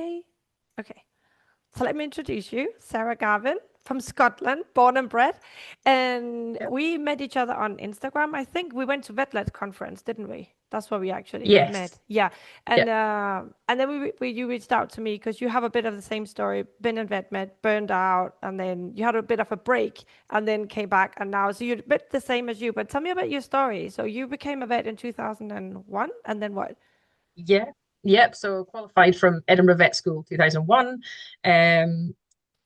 Yay. Okay. So let me introduce you, Sarah Garven from Scotland, born and bred. And Yep. we met each other on Instagram. I think we went to VetLed conference, didn't we? That's where we actually met. Yes. Yeah. Yeah. And then you reached out to me because you have a bit of the same story, been in vet med, burned out, and then you had a bit of a break and then came back and now so you're a bit the same as you, but tell me about your story. So you became a vet in 2001 and then what? Yeah. Yep. So qualified from Edinburgh Vet School 2001.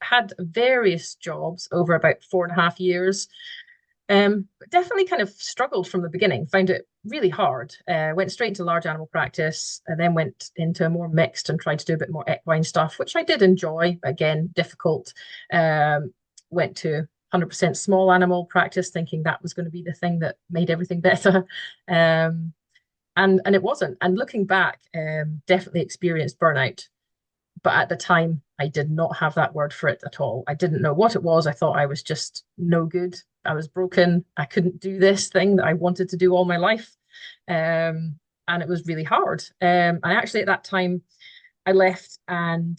Had various jobs over about 4.5 years. But definitely kind of struggled from the beginning, found it really hard. Went straight into large animal practice and then went into a more mixed and tried to do a bit more equine stuff, which I did enjoy. Again, difficult. Went to 100% small animal practice, thinking that was going to be the thing that made everything better. And it wasn't. And looking back, definitely experienced burnout. But at the time, I did not have that word for it at all. I didn't know what it was. I thought I was just no good. I was broken. I couldn't do this thing that I wanted to do all my life. And it was really hard. And actually, at that time, I left and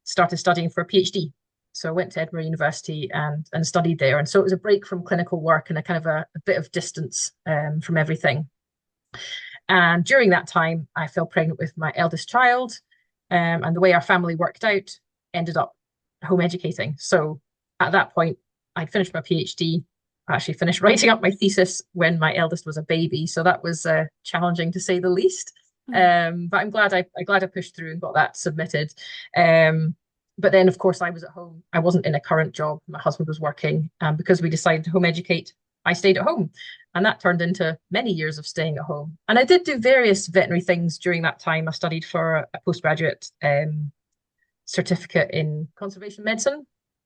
started studying for a PhD. So I went to Edinburgh University and studied there. And so it was a break from clinical work and a kind of a bit of distance from everything. And during that time, I fell pregnant with my eldest child. And the way our family worked out, ended up home educating. So at that point, I'd finished my PhD. I actually finished writing up my thesis when my eldest was a baby. So that was challenging to say the least. But I'm glad I pushed through and got that submitted. But then, of course, I was at home. I wasn't in a current job. My husband was working. And because we decided to home educate, I stayed at home. And that turned into many years of staying at home. And I did do various veterinary things during that time. I studied for a postgraduate certificate in conservation medicine,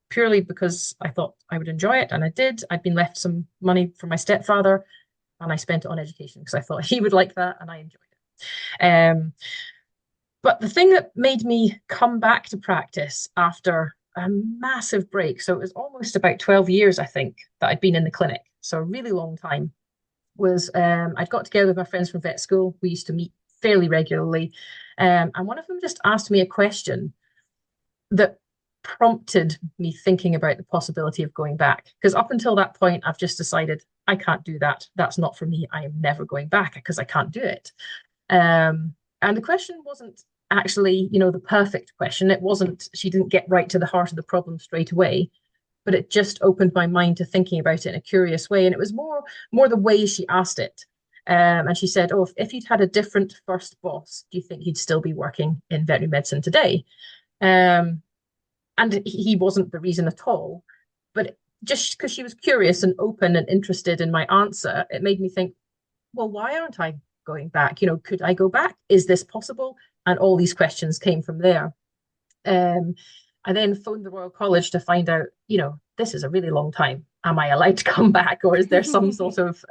purely because I thought I would enjoy it. And I did. I'd been left some money from my stepfather, and I spent it on education because I thought he would like that, and I enjoyed it. But the thing that made me come back to practice after a massive break, so it was almost about 12 years, I think, that I'd been in the clinic, so a really long time, was I'd got together with my friends from vet school. We used to meet fairly regularly. And one of them just asked me a question that prompted me thinking about the possibility of going back. Because up until that point, I've just decided I can't do that. That's not for me. I am never going back because I can't do it. And the question wasn't actually, the perfect question. It wasn't, she didn't get right to the heart of the problem straight away, but it just opened my mind to thinking about it in a curious way. And it was more the way she asked it. And she said, "Oh, if you'd had a different first boss, do you think you'd still be working in veterinary medicine today?" Um, and he wasn't the reason at all. But just because she was curious and open and interested in my answer, it made me think, well, why aren't I going back? Could I go back? Is this possible? And all these questions came from there. Um, I then phoned the Royal College to find out, this is a really long time. Am I allowed to come back, or is there some sort of,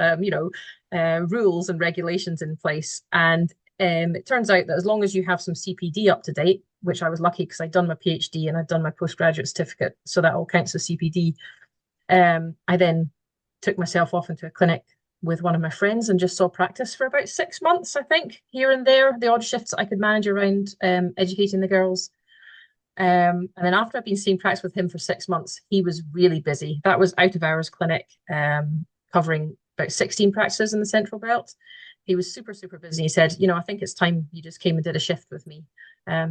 rules and regulations in place? And it turns out that as long as you have some CPD up to date, which I was lucky because I'd done my PhD and I'd done my postgraduate certificate, so that all counts as CPD. I then took myself off into a clinic with one of my friends and just saw practice for about 6 months, I think, here and there, the odd shifts I could manage around educating the girls. And then after I'd been seeing practice with him for 6 months, he was really busy. That was out of hours clinic, covering about 16 practices in the Central Belt. He was super, super busy. He said, I think it's time you just came and did a shift with me,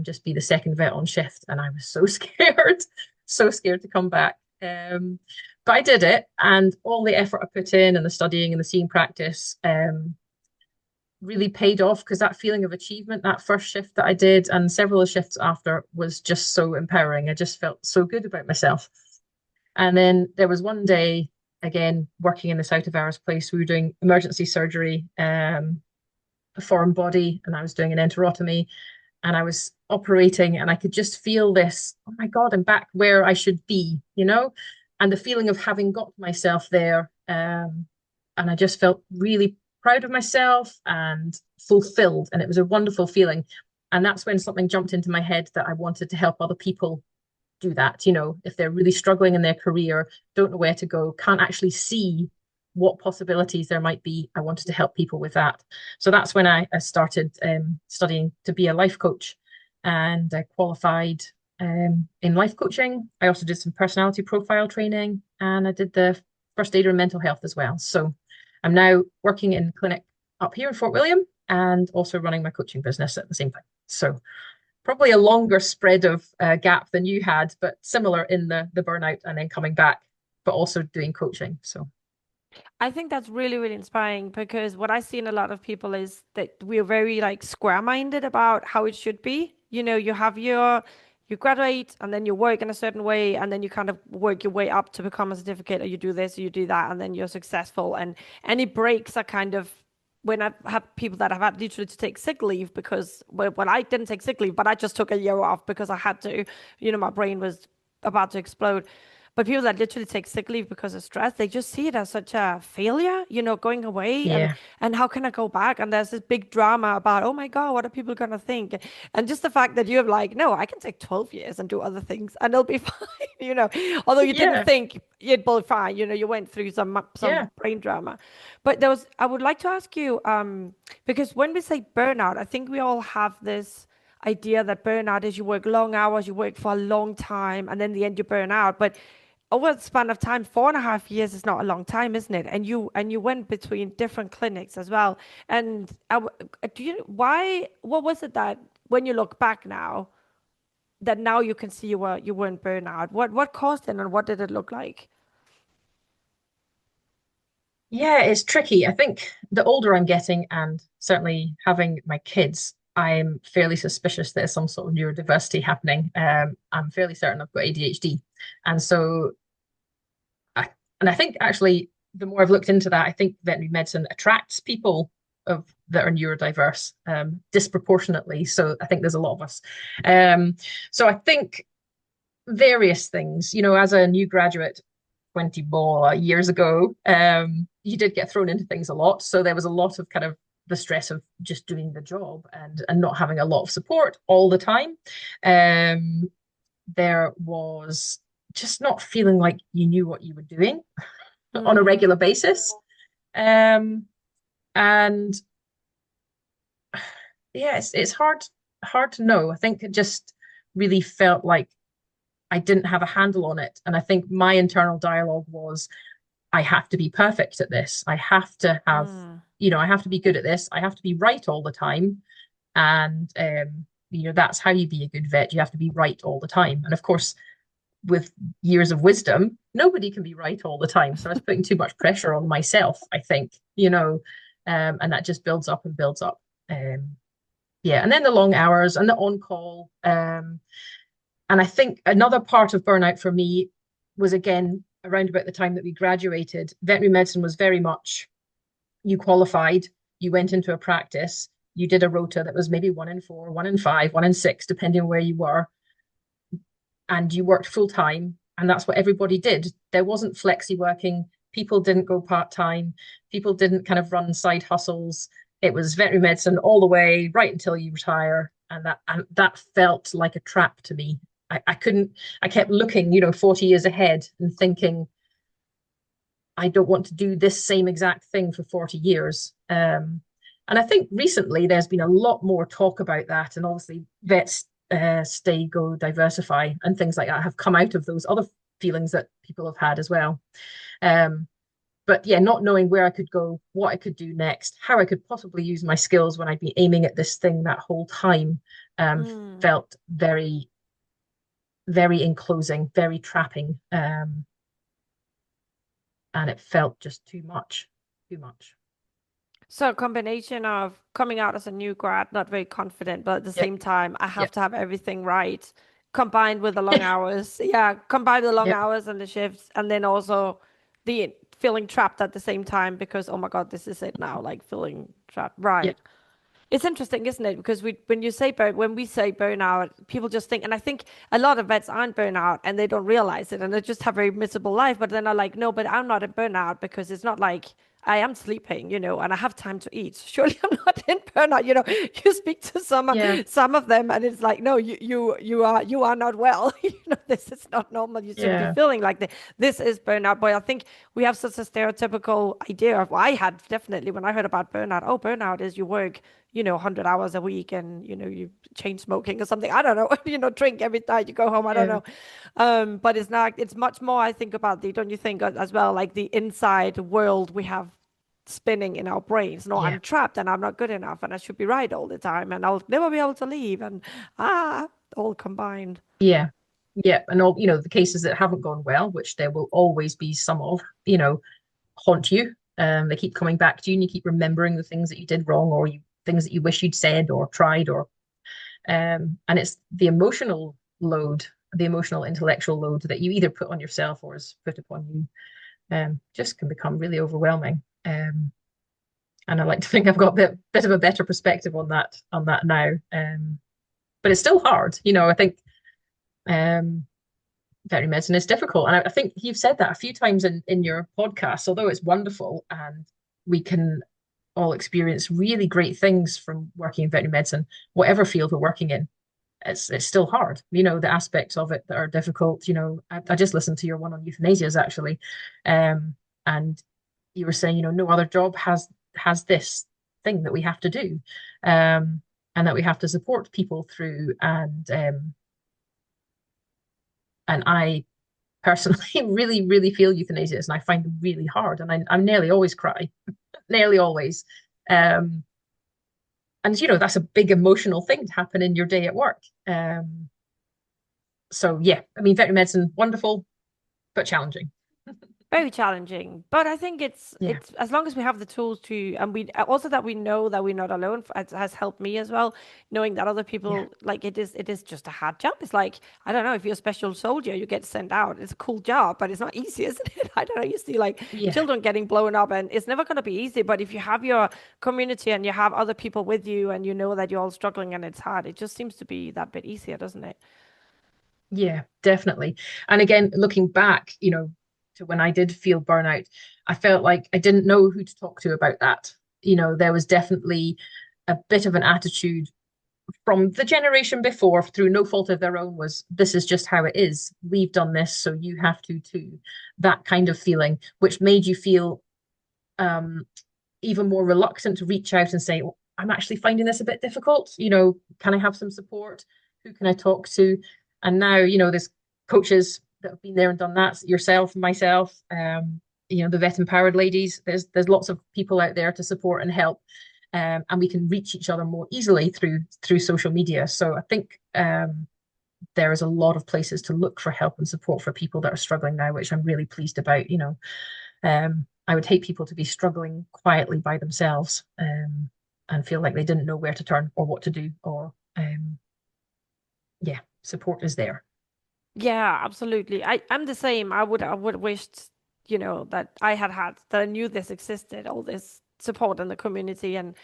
just be the second vet on shift. And I was so scared, so scared to come back. But I did it, and all the effort I put in and the studying and the seeing practice really paid off, because that feeling of achievement, that first shift that I did and several of shifts after, was just so empowering. I just felt so good about myself. And then there was one day, again, working in this out of hours place, we were doing emergency surgery, a foreign body, and I was doing an enterotomy, and I was operating, and I could just feel this, oh my God, I'm back where I should be, and the feeling of having got myself there. And I just felt really proud of myself and fulfilled. And it was a wonderful feeling. And that's when something jumped into my head that I wanted to help other people do that. If they're really struggling in their career, don't know where to go, can't actually see what possibilities there might be, I wanted to help people with that. So that's when I started studying to be a life coach. and I qualified in life coaching. I also did some personality profile training, and I did the first aider in mental health as well. So I'm now working in clinic up here in Fort William and also running my coaching business at the same time. So probably a longer spread of gap than you had, but similar in the burnout and then coming back, but also doing coaching. So I think that's really, really inspiring because what I see in a lot of people is that we're very like square-minded about how it should be. You know, you graduate and then you work in a certain way and then you kind of work your way up to become a certificate or you do this or you do that and then you're successful. And any breaks are kind of when I've had people that have had literally to take sick leave because well, I didn't take sick leave, but I just took a year off because I had to, you know, my brain was about to explode. But people that literally take sick leave because of stress, they just see it as such a failure, you know, going away yeah, and how can I go back? And there's this big drama about, oh my God, what are people gonna think? And just the fact that you're like, no, I can take 12 years and do other things and it'll be fine, you know. Although you didn't yeah, think you'd be fine, you know, you went through some yeah. brain drama. But there was, I would like to ask you, because when we say burnout, I think we all have this idea that burnout is you work long hours, you work for a long time, and then in the end you burn out. But over the span of time, 4.5 years is not a long time, isn't it? And you went between different clinics as well. And do you why? What was it that when you look back now, that now you can see you weren't burnout? What caused it, and what did it look like? Yeah, it's tricky. I think the older I'm getting, and certainly having my kids, I'm fairly suspicious there's some sort of neurodiversity happening. I'm fairly certain I've got ADHD. And so I and I think actually the more I've looked into that, I think veterinary medicine attracts people of that are neurodiverse disproportionately. So I think there's a lot of us. So I think various things, as a new graduate 20 more years ago, you did get thrown into things a lot. So there was a lot of kind of the stress of just doing the job and not having a lot of support all the time. Um, there was just not feeling like you knew what you were doing on a Mm, regular basis. Um, and yeah, it's hard to know. I think it just really felt like I didn't have a handle on it. And I think my internal dialogue was, I have to be perfect at this. I have to have, mm, I have to be good at this. I have to be right all the time. And, that's how you be a good vet. You have to be right all the time. And of course, with years of wisdom, nobody can be right all the time. So I was putting too much pressure on myself, I think, and that just builds up and builds up. Yeah. And then the long hours and the on call. And I think another part of burnout for me was again around about the time that we graduated. Veterinary medicine was very much you qualified, you went into a practice, you did a rota that was maybe 1 in 4, 1 in 5, 1 in 6, depending on where you were, and you worked full time. And that's what everybody did. There wasn't flexi working. People didn't go part time. People didn't kind of run side hustles. It was veterinary medicine all the way right until you retire. And that felt like a trap to me. I couldn't, I kept looking, 40 years ahead and thinking, I don't want to do this same exact thing for 40 years. And I think recently there's been a lot more talk about that. And obviously, vets stay, go, diversify, and things like that have come out of those other feelings that people have had as well. Um, but yeah, not knowing where I could go, what I could do next, how I could possibly use my skills when I'd be aiming at this thing that whole time mm. felt very, very enclosing, very trapping. And it felt just too much, too much. So a combination of coming out as a new grad, not very confident, but at the Yep, same time, I have yep, to have everything right, combined with the long hours. Yeah, combined with the long yep, hours and the shifts, and then also the feeling trapped at the same time because, oh my God, this is it now, like feeling trapped. yep, Right. It's interesting, isn't it? Because when we say burnout, people just think, and I think a lot of vets aren't burnout and they don't realize it and they just have a very miserable life. But then are like, no, but I'm not in burnout because it's not like I am sleeping, and I have time to eat. Surely I'm not in burnout. You speak to yeah, some of them and it's like, no, you are not well. This is not normal. You shouldn't be yeah, feeling like this. This is burnout. But I think we have such a stereotypical idea of I had definitely when I heard about burnout, oh, burnout is you work 100 hours a week and, you chain smoking or something. I don't know, drink every night you go home. I don't Yeah. know. But it's not, it's much more, I think about don't you think as well, like the inside world we have spinning in our brains. No, Yeah. I'm trapped and I'm not good enough and I should be right all the time and I'll never be able to leave and all combined. Yeah. Yeah. And all, the cases that haven't gone well, which there will always be some of, haunt you. They keep coming back to you and you keep remembering the things that you did wrong or things that you wish you'd said or tried or and it's the emotional load, the emotional intellectual load that you either put on yourself or is put upon you, just can become really overwhelming. And I like to think I've got a bit of a better perspective on that now. But it's still hard. I think um, veterinary medicine is difficult. And I think you've said that a few times in your podcast, although it's wonderful and we can all experience really great things from working in veterinary medicine, whatever field we're working in. It's still hard, the aspects of it that are difficult. I just listened to your one on euthanasias actually, and you were saying, no other job has this thing that we have to do, and that we have to support people through, and I personally really, really feel euthanasias, and I find them really hard, and I nearly always cry, nearly always. And that's a big emotional thing to happen in your day at work. So yeah, I mean, veterinary medicine, wonderful, but challenging. Very challenging, but I think it's Yeah, it's as long as we have the tools to, and we also that we know that we're not alone. It has helped me as well, knowing that other yeah, people, like, it is just a hard job. It's like, I don't know, if you're a special soldier, you get sent out. It's a cool job, but it's not easy, isn't it? I don't know. You see like yeah, children getting blown up, and it's never going to be easy. But if you have your community and you have other people with you, and you know that you're all struggling and it's hard, it just seems to be that bit easier, doesn't it? yeah, definitely. And again, looking back, to when I did feel burnout, I felt like I didn't know who to talk to about that. There was definitely a bit of an attitude from the generation before, through no fault of their own, was this is just how it is. We've done this, so you have to too. That kind of feeling, which made you feel um, even more reluctant to reach out and say, oh, I'm actually finding this a bit difficult. Can I have some support? Who can I talk to? And now, there's coaches that have been there and done that, yourself, myself, the vet empowered ladies. There's lots of people out there to support and help. And we can reach each other more easily through social media. So I think there is a lot of places to look for help and support for people that are struggling now, which I'm really pleased about. I would hate people to be struggling quietly by themselves, and feel like they didn't know where to turn or what to do, or yeah, support is there. Yeah, absolutely. I'm the same. I would wished, that that I knew this existed, all this support in the community and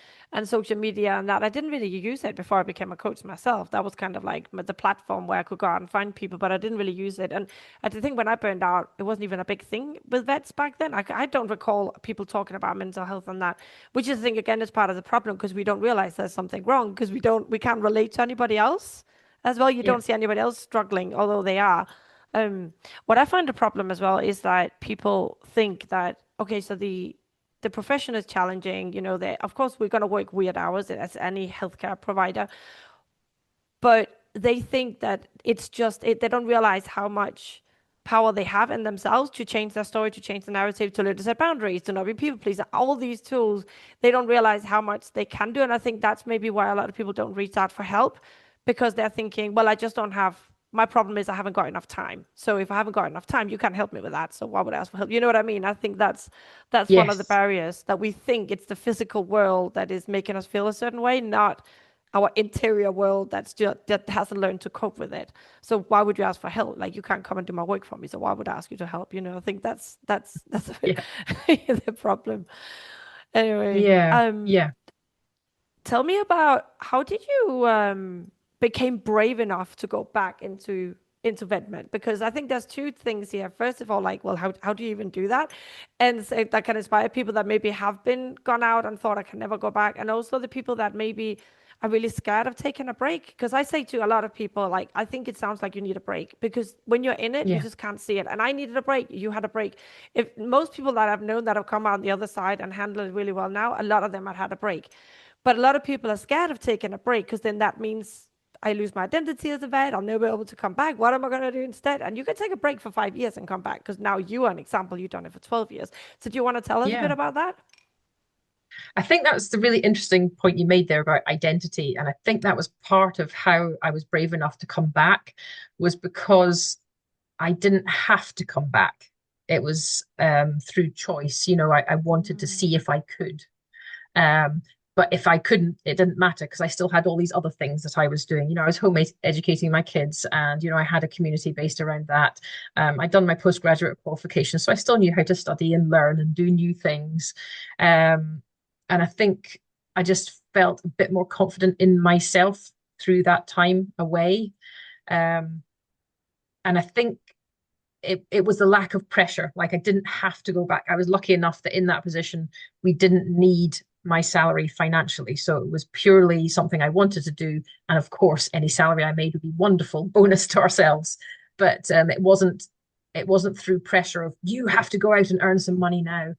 social media and that. I didn't really use it before I became a coach myself. That was kind of like the platform where I could go out and find people, but I didn't really use it. And I think when I burned out, it wasn't even a big thing with vets back then. I don't recall people talking about mental health and that, which is, I think, again, is part of the problem because we don't realize there's something wrong because we can't relate to anybody else as well. You Yeah. don't see anybody else struggling, although they are. Um, what I find a problem as well is that people think that, okay, so the profession is challenging. They, of course, we're going to work weird hours as any healthcare provider, but they think that it's just they don't realize how much power they have in themselves to change their story, to change the narrative, to learn to set boundaries, to not be people pleaser. All these tools, they don't realize how much they can do, and I think that's maybe why a lot of people don't reach out for help because they're thinking, well, I just don't have. My problem is I haven't got enough time. So if I haven't got enough time, you can't help me with that. So why would I ask for help? You know what I mean? I think that's one of the Yes. barriers that we think it's the physical world that is making us feel a certain way, not our interior world that hasn't learned to cope with it. So why would you ask for help? Like, you can't come and do my work for me, so why would I ask you to help? I think that's a Yeah. bit the problem. Anyway, Yeah. Yeah. tell me about how did you became brave enough to go back into vet med? Because I think there's two things here. First of all, like, well, how do you even do that? And so that can inspire people that maybe have been gone out and thought I can never go back, and also the people that maybe are really scared of taking a break. Because I say to a lot of people, like, I think it sounds like you need a break because when you're in it, you Yeah. just can't see it. And I needed a break. You had a break. If most people that I've known that have come out on the other side and handled it really well now, a lot of them had had a break. But a lot of people are scared of taking a break because then that means I lose my identity as a vet. I'll never be able to come back. What am I going to do instead? And you can take a break for 5 years and come back because now you are an example. You've done it for 12 years. So do you want to tell us a bit Yeah. about that? I think that's the really interesting point you made there about identity. And I think that was part of how I was brave enough to come back, was because I didn't have to come back. It was through choice. I wanted to Mm. see if I could. Um, but if I couldn't, it didn't matter because I still had all these other things that I was doing. I was home educating my kids, and I had a community based around that. I'd done my postgraduate qualification, so I still knew how to study and learn and do new things. Um, and I think I just felt a bit more confident in myself through that time away. Um, and I think it was the lack of pressure. Like, I didn't have to go back. I was lucky enough that in that position, we didn't need my salary financially. So it was purely something I wanted to do. And of course, any salary I made would be wonderful bonus to ourselves. But it wasn't through pressure of you have to go out and earn some money now,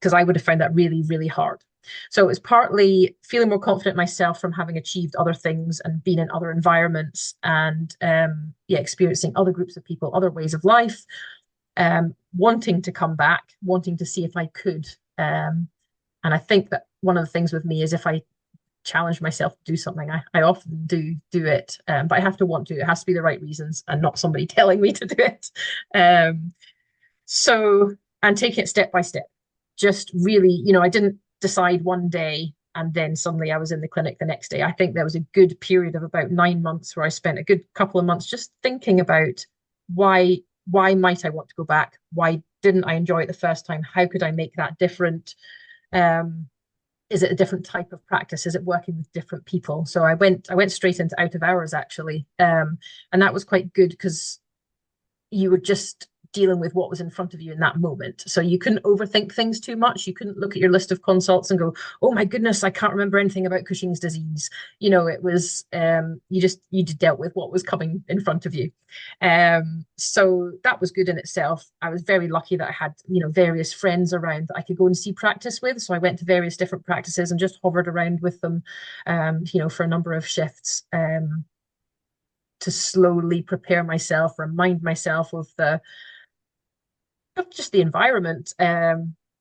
because I would have found that really, really hard. So it was partly feeling more confident myself from having achieved other things and been in other environments, and experiencing other groups of people, other ways of life, wanting to come back, wanting to see if I could. And I think that one of the things with me is if I challenge myself to do something, I often do it, but I have to want to. It has to be the right reasons and not somebody telling me to do it. Um, so, and taking it step by step, just really, I didn't decide one day and then suddenly I was in the clinic the next day. I think there was a good period of about 9 months where I spent a good couple of months just thinking about why might I want to go back? Why didn't I enjoy it the first time? How could I make that different? Um, is it a different type of practice? Is it working with different people? So I went straight into out of hours actually. And that was quite good because you were just dealing with what was in front of you in that moment. So you couldn't overthink things too much. You couldn't look at your list of consults and go, oh my goodness, I can't remember anything about Cushing's disease. It was you dealt with what was coming in front of you. So that was good in itself. I was very lucky that I had, various friends around that I could go and see practice with. So I went to various different practices and just hovered around with them, for a number of shifts. To slowly prepare myself, remind myself of just the environment.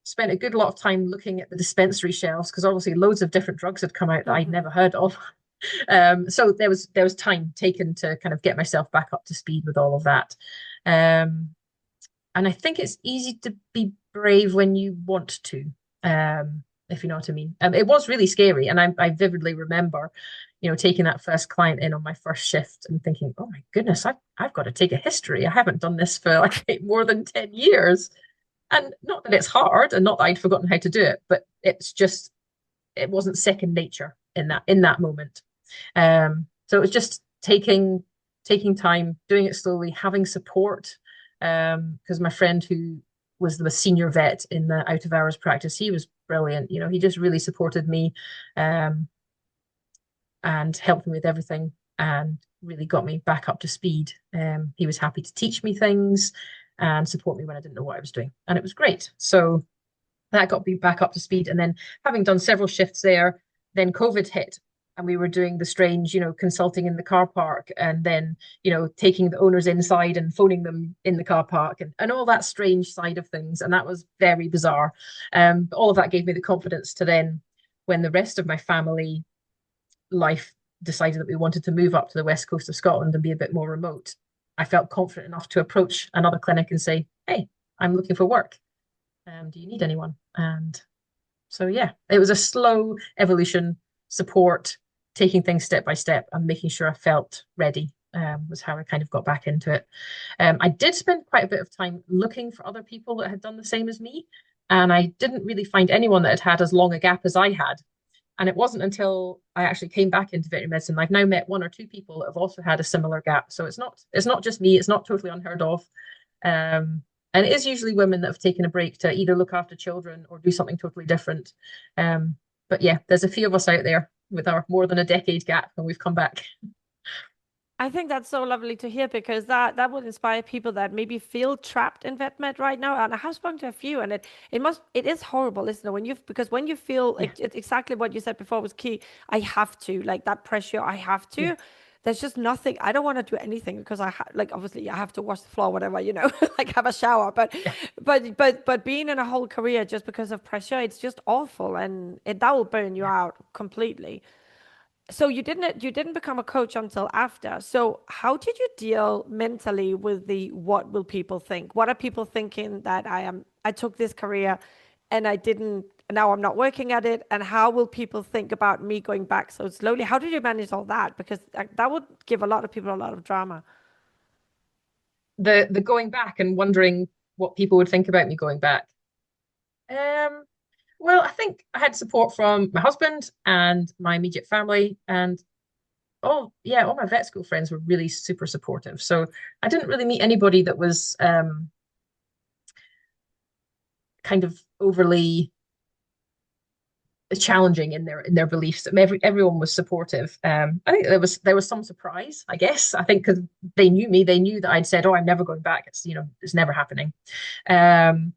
Spent a good lot of time looking at the dispensary shelves because obviously loads of different drugs had come out that I'd Mm-hmm. never heard of. So there was time taken to kind of get myself back up to speed with all of that. Um, and I think it's easy to be brave when you want to, if you know what I mean. It was really scary, and I vividly remember, taking that first client in on my first shift and thinking, "Oh my goodness, I've got to take a history. I haven't done this for like more than 10 years." And not that it's hard, and not that I'd forgotten how to do it, but it wasn't second nature in that moment. So it was just taking time, doing it slowly, having support. Because my friend who was the senior vet in the out of hours practice, he was brilliant. He just really supported me, um, and helped me with everything and really got me back up to speed. He was happy to teach me things and support me when I didn't know what I was doing. And it was great. So that got me back up to speed. And then having done several shifts there, then COVID hit and we were doing the strange, consulting in the car park and then, taking the owners inside and phoning them in the car park and all that strange side of things. And that was very bizarre. But all of that gave me the confidence to then, when the rest of my family life decided that we wanted to move up to the west coast of Scotland and be a bit more remote, I felt confident enough to approach another clinic and say, hey, I'm looking for work. Do you need anyone? And so, yeah, it was a slow evolution, support, taking things step by step and making sure I felt ready, was how I kind of got back into it. I did spend quite a bit of time looking for other people that had done the same as me. And I didn't really find anyone that had had as long a gap as I had. And it wasn't until I actually came back into veterinary medicine. I've now met one or two people that have also had a similar gap. So it's not just me. It's not totally unheard of. Um, and it is usually women that have taken a break to either look after children or do something totally different. But yeah, there's a few of us out there with our more than a decade gap, and we've come back. I think that's so lovely to hear because that would inspire people that maybe feel trapped in vet med right now. And I have spoken to a few, and it is horrible, isn't it? When you because when you feel Yeah, like exactly what you said before was key. I have to like that pressure. I have yeah, to. There's just nothing. I don't want to do anything because like obviously I have to wash the floor, whatever, like have a shower. But yeah. but being in a whole career just because of pressure, it's just awful, and that will burn you Yeah. out completely. So you didn't become a coach until after. So how did you deal mentally with the what will people think? What are people thinking that I took this career and I didn't now I'm not working at it, and how will people think about me going back so slowly? How did you manage all that? Because that would give a lot of people a lot of drama. The going back and wondering what people would think about me going back. Um, well, I think I had support from my husband and my immediate family, and all my vet school friends were really super supportive. So I didn't really meet anybody that was kind of overly challenging in their beliefs. Everyone was supportive. I think there was some surprise, I guess. I think because they knew me, they knew that I'd said, "Oh, I'm never going back. It's never happening." Um,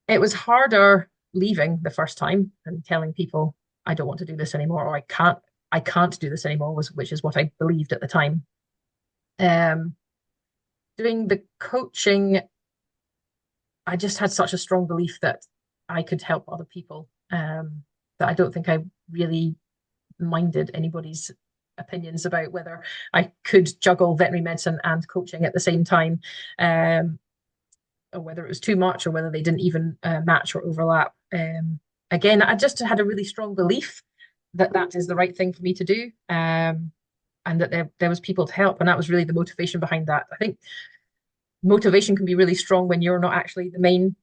it was harder leaving the first time and telling people I don't want to do this anymore, or I can't do this anymore, which is what I believed at the time. Um, doing the coaching, I just had such a strong belief that I could help other people, that I don't think I really minded anybody's opinions about whether I could juggle veterinary medicine and coaching at the same time, um, or whether it was too much, or whether they didn't even match or overlap. Again, I just had a really strong belief that that is the right thing for me to do, and that there was people to help, and that was really the motivation behind that. I think motivation can be really strong when you're not actually the main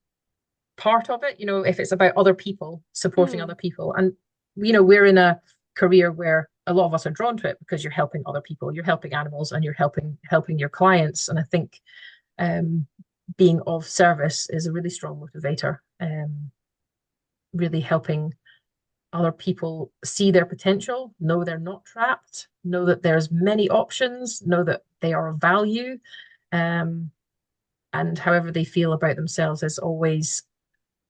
part of it. If it's about other people, supporting Mm. other people. And we're in a career where a lot of us are drawn to it because you're helping other people, you're helping animals, and you're helping your clients. And I think um, being of service is a really strong motivator. Really helping other people see their potential, know they're not trapped, know that there's many options, know that they are of value, um, and however they feel about themselves, there's always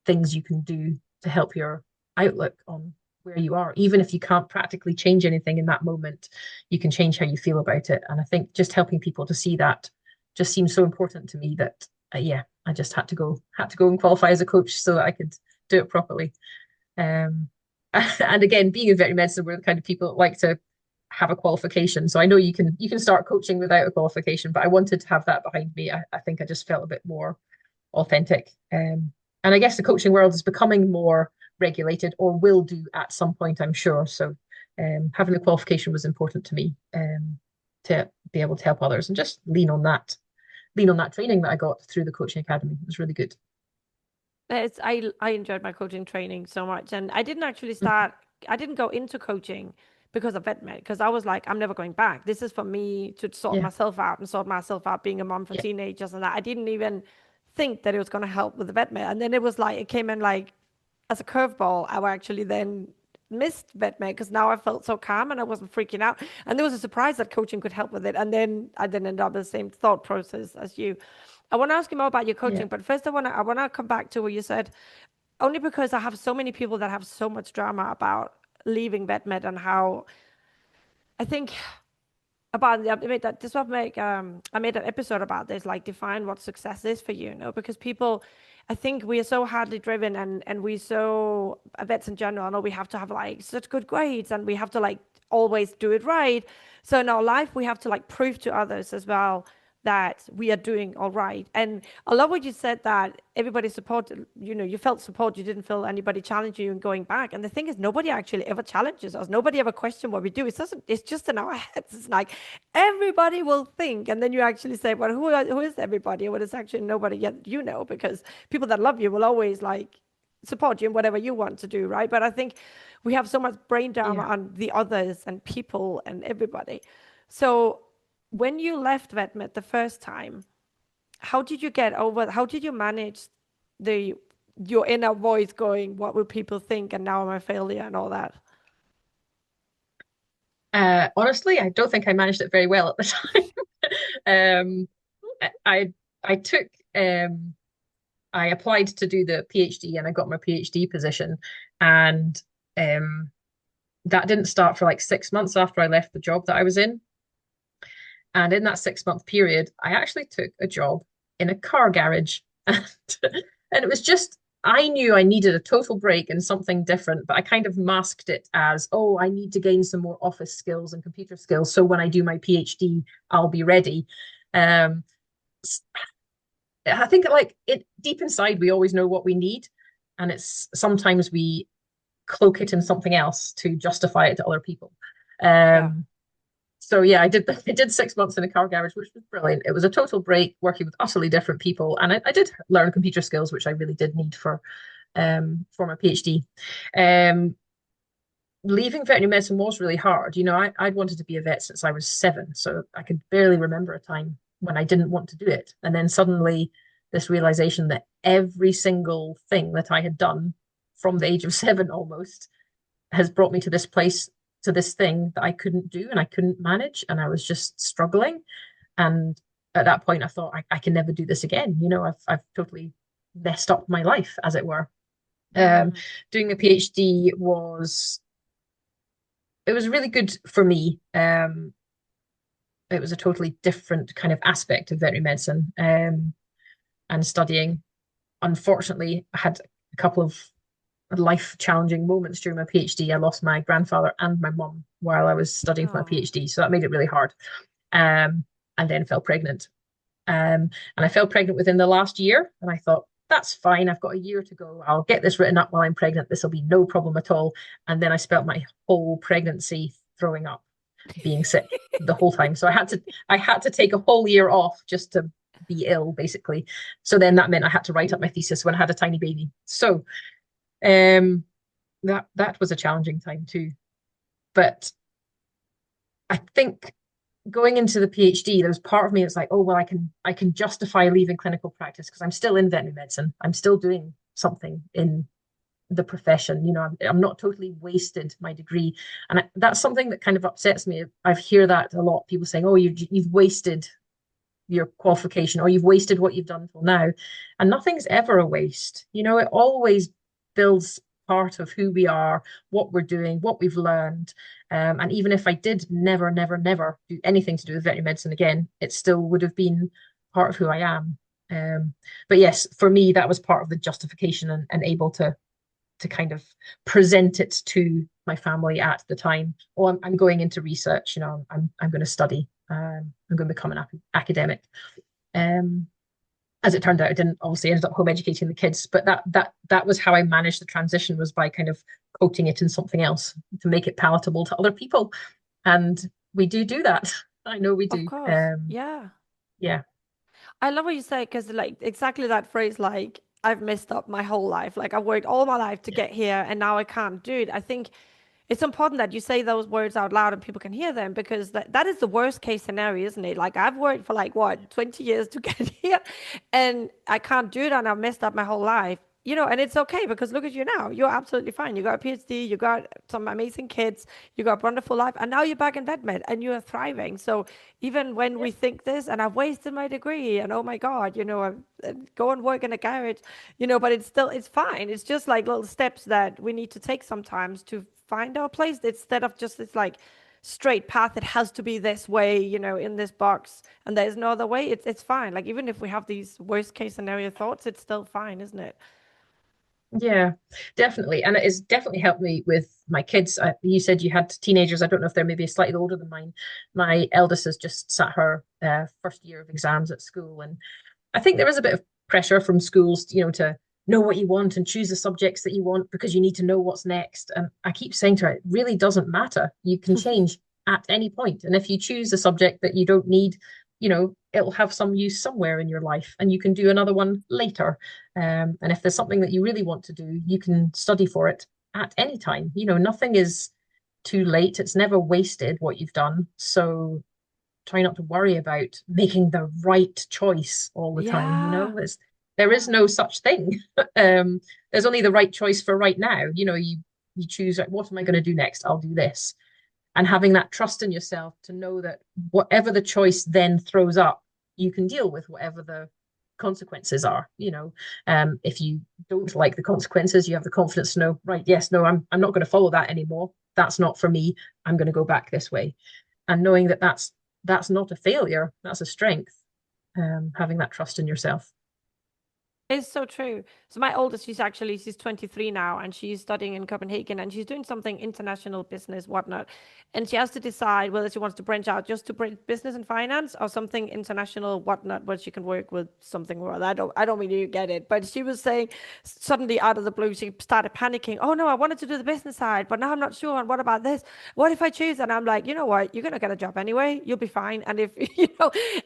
things you can do to help your outlook on where you are. Even if you can't practically change anything in that moment, you can change how you feel about it. And I think just helping people to see that just seems so important to me that yeah, I just had to go and qualify as a coach so that I could do it properly. Um, and again, being in veterinary medicine, we're the kind of people that like to have a qualification. So I know you can start coaching without a qualification, but I wanted to have that behind me. I think I just felt a bit more authentic. And I guess the coaching world is becoming more regulated, or will do at some point, I'm sure. So having the qualification was important to me, to be able to help others and just lean on that training that I got through the coaching academy. It was really good. I enjoyed my coaching training so much, and I didn't actually Mhm. start. I didn't go into coaching because of vet med, because I was like, I'm never going back. This is for me to sort Yeah, myself out and sort myself out being a mom for yeah, teenagers and that. I didn't even think that it was going to help with the vet med, and then it was like it came in like as a curveball. I actually then missed vet med because now I felt so calm and I wasn't freaking out, and there was a surprise that coaching could help with it, and then I didn't end up with the same thought process as you. I want to ask you more about your yeah, coaching, but first I want to come back to what you said only because I have so many people that have so much drama about leaving vet med and how I think about I made that this was make I made an episode about this, like define what success is for you, because people I think we are so hardly driven and we so vets in general, I know we have to have like such good grades and we have to like always do it right. So in our life we have to like prove to others as well that we are doing all right. And I love what you said that everybody supported, you felt support, you didn't feel anybody challenge you in going back. And the thing is, nobody actually ever challenges us. Nobody ever question what we do. It's just in our heads. It's like everybody will think. And then you actually say, well, who is everybody? Well, it's actually nobody yet, because people that love you will always like support you in whatever you want to do, right? But I think we have so much brain drama yeah. on the others and people and everybody. So when you left VetMed the first time, how did you manage the your inner voice going, what will people think? And now I'm a failure and all that. Honestly, I don't think I managed it very well at the time. Um, I took I applied to do the PhD and I got my PhD position, and um, that didn't start for like 6 months after I left the job that I was in. And in that 6 month period, I actually took a job in a car garage. And it was just, I knew I needed a total break and something different, but I kind of masked it as, oh, I need to gain some more office skills and computer skills. So when I do my PhD, I'll be ready. Um, I think like it deep inside, we always know what we need. And it's sometimes we cloak it in something else to justify it to other people. Yeah. Um, so yeah, I did 6 months in a car garage, which was brilliant. It was a total break working with utterly different people, and I did learn computer skills, which I really did need for my PhD. Um, Leaving veterinary medicine was really hard. You know, I'd wanted to be a vet since I was 7, so I could barely remember a time when I didn't want to do it. And then suddenly, this realization that every single thing that I had done from the age of 7 almost has brought me to this place, to this thing that I couldn't do and I couldn't manage, and I was just struggling. And at that point, I thought I can never do this again. You know, I've totally messed up my life, as it were. Um, Mm. Doing a PhD was it was really good for me. It was a totally different kind of aspect of veterinary medicine, and studying. Unfortunately, I had a couple of life challenging moments during my PhD. I lost my grandfather and my mum while I was studying for my Oh. PhD, so that made it really hard. Um, and then fell pregnant. And I fell pregnant within the last year, and I thought, that's fine. I've got a year to go. I'll get this written up while I'm pregnant. This will be no problem at all. And then I spent my whole pregnancy throwing up, being sick the whole time. So I had to take a whole year off just to be ill, basically. So then that meant I had to write up my thesis when I had a tiny baby. So um, that was a challenging time too. But I think going into the PhD, there was part of me that's like, oh well, I can justify leaving clinical practice because I'm still in veterinary medicine. I'm still doing something in the profession. You know, I'm not totally wasted my degree, and that's something that kind of upsets me. I hear that a lot. People saying, oh, you've wasted your qualification or you've wasted what you've done till now, and nothing's ever a waste. You know, it always builds part of who we are, what we're doing, what we've learned. And even if I did never, never, never do anything to do with veterinary medicine again, it still would have been part of who I am. But yes, for me, that was part of the justification and able to kind of present it to my family at the time. Oh, I'm going into research. You know, I'm going to study. I'm going to become an academic. Um, as it turned out, I didn't. Obviously ended up home educating the kids, but that was how I managed the transition, was by kind of coating it in something else to make it palatable to other people. And we do that. I know we Of do. course. Yeah. Yeah. I love what you say because, like, exactly that phrase, like, I've messed up my whole life. Like, I've worked all my life to Yeah. get here and now I can't do it. I think it's important that you say those words out loud and people can hear them because that is the worst case scenario, isn't it? Like, I've worked for like what, 20 years to get here and I can't do it and I've messed up my whole life. And it's okay because look at you now. You're absolutely fine. You got a PhD, you got some amazing kids, you got a wonderful life, and now you're back in vet med and you are thriving. So even when Yeah. we think this and I've wasted my degree and oh my God, I go and work in a garage, but it's fine. It's just like little steps that we need to take sometimes to find our place instead of just this like straight path. It has to be this way, in this box, and there's no other way. It's fine. Like even if we have these worst case scenario thoughts, it's still fine, isn't it? Yeah, definitely. And it has definitely helped me with my kids. You said you had teenagers. I don't know if they're maybe slightly older than mine. My eldest has just sat her first year of exams at school. And I think there is a bit of pressure from schools, to know what you want and choose the subjects that you want because you need to know what's next. And I keep saying to her, it really doesn't matter. You can change at any point. And if you choose a subject that you don't need, it'll have some use somewhere in your life and you can do another one later. And if there's something that you really want to do, you can study for it at any time. Nothing is too late. It's never wasted what you've done. So try not to worry about making the right choice all the time. Yeah. There is no such thing. um, there's only the right choice for right now. You choose, like, what am I going to do next? I'll do this. and having that trust in yourself to know that whatever the choice then throws up, you can deal with whatever the consequences are. If you don't like the consequences, you have the confidence to know, right, yes, no, I'm not going to follow that anymore. That's not for me. I'm going to go back this way. And knowing that that's not a failure, that's a strength. Having that trust in yourself. It's so true. So my oldest, she's 23 now, and she's studying in Copenhagen, and she's doing something international business, whatnot. And she has to decide whether she wants to branch out just to business and finance or something international, whatnot, where she can work with something or other. I don't really get it. But she was saying suddenly out of the blue, she started panicking. Oh no, I wanted to do the business side, but now I'm not sure. And what about this? What if I choose? And I'm like, you know what? You're gonna get a job anyway. You'll be fine. And if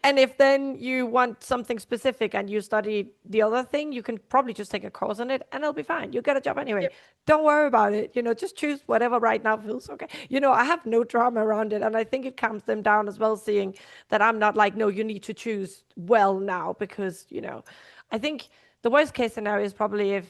and if then you want something specific and you study the other thing, you can probably just take a course on it and it'll be fine. You'll get a job anyway. Yep. Don't worry about it. Just choose whatever right now feels okay. I have no drama around it. And I think it calms them down as well, seeing that I'm not like, no, you need to choose well now because, I think the worst case scenario is probably if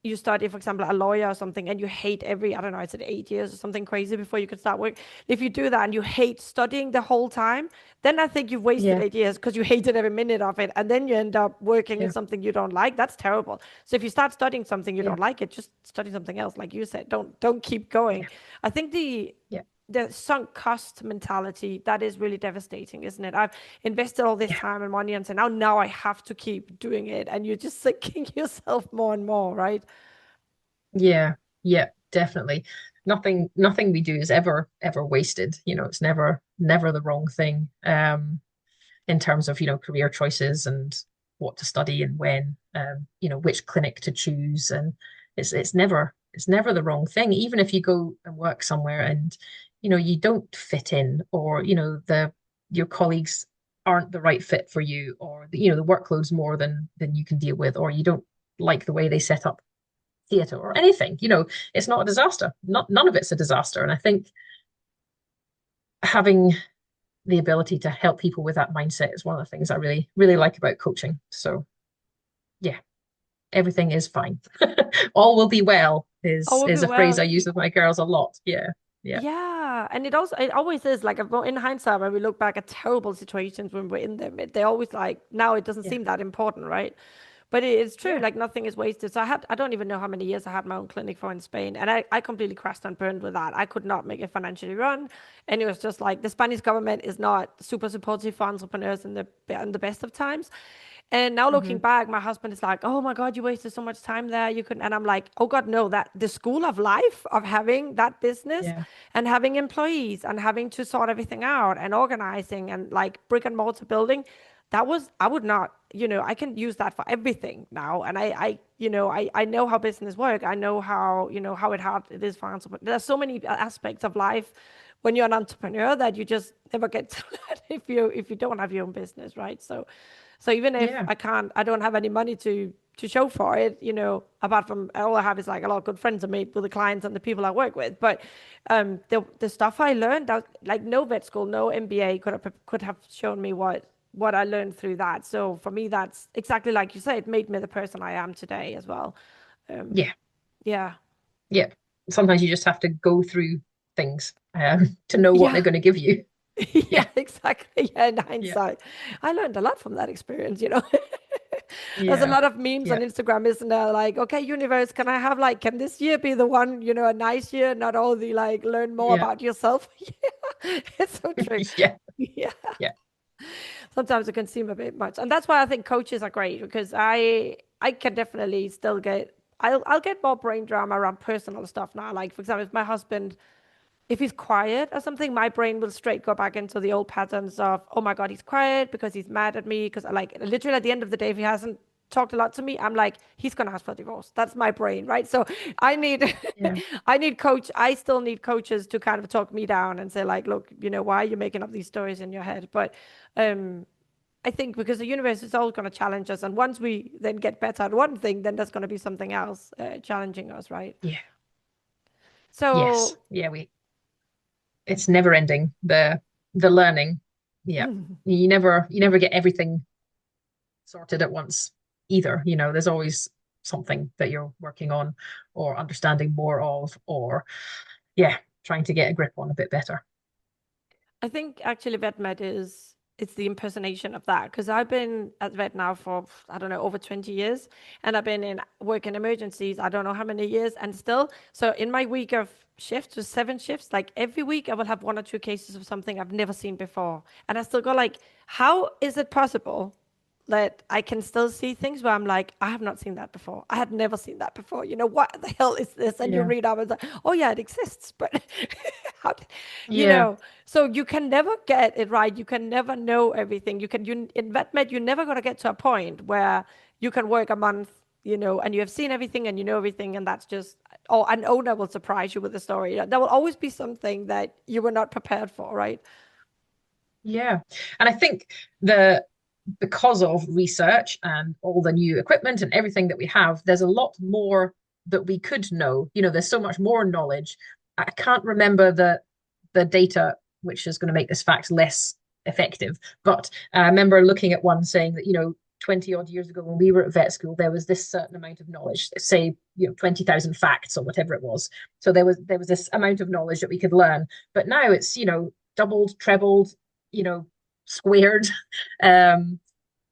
you study, for example, a lawyer or something, and you hate I don't know, I said 8 years or something crazy before you could start work. If you do that and you hate studying the whole time, then I think you've wasted Yeah. 8 years because you hated every minute of it. And then you end up working in Yeah. something you don't like. That's terrible. So if you start studying something you Yeah. don't like it, just study something else. Like you said, don't keep going. Yeah. I think Yeah. the sunk cost mentality, that is really devastating, isn't it? I've invested all this Yeah. time and money and so now I have to keep doing it. And you're just sinking yourself more and more, right? Yeah. Yeah. Definitely. Nothing we do is ever wasted. It's never the wrong thing. In terms of, career choices and what to study and when, which clinic to choose. And it's never the wrong thing. Even if you go and work somewhere and, you don't fit in, or, your colleagues aren't the right fit for you, or the workload's more than you can deal with, or you don't like the way they set up theatre or anything, it's not a disaster. None of it's a disaster. And I think having the ability to help people with that mindset is one of the things I really, really like about coaching. So yeah, everything is fine. All will be well All is will be is a phrase well. I use with my girls a lot. Yeah. Yeah. Yeah, and it always is like in hindsight when we look back at terrible situations when we're in them, they always like now it doesn't Yeah. seem that important, right? But it's true, Yeah. like nothing is wasted. So I don't even know how many years I had my own clinic for in Spain, and I completely crashed and burned with that. I could not make it financially run, and it was just like the Spanish government is not super supportive for entrepreneurs in the best of times. And now looking Hmm. back, my husband is like, "Oh my God, you wasted so much time there. You couldn't." And I'm like, "Oh God, no! That the school of life of having that business Yeah. and having employees and having to sort everything out and organizing and like brick and mortar building, that was I would not. I can use that for everything now. And I know how business work. I know how hard it is for entrepreneurs. There's so many aspects of life when you're an entrepreneur that you just never get to that if you don't have your own business, right? So even if Yeah. I don't have any money to show for it, apart from all I have is like a lot of good friends I made with the clients and the people I work with. But the stuff I learned, that like no vet school, no MBA could have shown me what I learned through that. So for me, that's exactly like you said, it made me the person I am today as well. Um, Yeah. yeah, Yeah. Sometimes you just have to go through things to know what they're yeah. going to give you. Yeah, Yeah. exactly. Yeah, in Yeah. hindsight, I learned a lot from that experience. There's a Yeah. lot of memes on Yeah. Instagram, isn't there? Like, okay, universe, can this year be the one, a nice year, not all the like learn more Yeah. about yourself? Yeah, it's so true. Yeah. Yeah. Yeah. Sometimes it can seem a bit much. And that's why I think coaches are great because I can definitely still I'll get more brain drama around personal stuff now. Like for example, if my husband if he's quiet or something, my brain will straight go back into the old patterns of, oh my God, he's quiet because he's mad at me. Because like literally at the end of the day, if he hasn't talked a lot to me, I'm like, he's gonna ask for a divorce. That's my brain, right? So I need Yeah. I still need coaches to kind of talk me down and say, like, look, why are you making up these stories in your head? But um I think because the universe is always going to challenge us, and once we then get better at one thing, then there's going to be something else challenging us, right? Yeah. Yes. So Yeah. It's never ending. The learning. Yeah. You never get everything sorted at once either. There's always something that you're working on or understanding more of, or yeah. trying to get a grip on a bit better. I think actually vet med is it's the impersonation of that because I've been at vet now for I don't know over 20 years and I've been in work in emergencies I don't know how many years and still so in my week of shifts with 7 shifts like every week I will have 1 or 2 cases of something I've never seen before and I still go like how is it possible that I can still see things where I'm like, I have not seen that before. I had never seen that before. You know, what the hell is this? And you Yeah. read up and it's like, oh yeah, it exists. But how did, you Yeah. know, so you can never get it right. You can never know everything. You in vet med, you're never gonna get to a point where you can work a month, you know, and you have seen everything and you know everything, and that's just or an owner will surprise you with a story. There will always be something that you were not prepared for, right? Yeah. And I think the because of research and all the new equipment and everything that we have, there's a lot more that we could know. You know, there's so much more knowledge. I can't remember the data, which is going to make this fact less effective. But I remember looking at one saying that, 20 odd years ago when we were at vet school, there was this certain amount of knowledge, say, 20,000 facts or whatever it was. So there was this amount of knowledge that we could learn. But now it's, doubled, trebled, you know, squared. Um,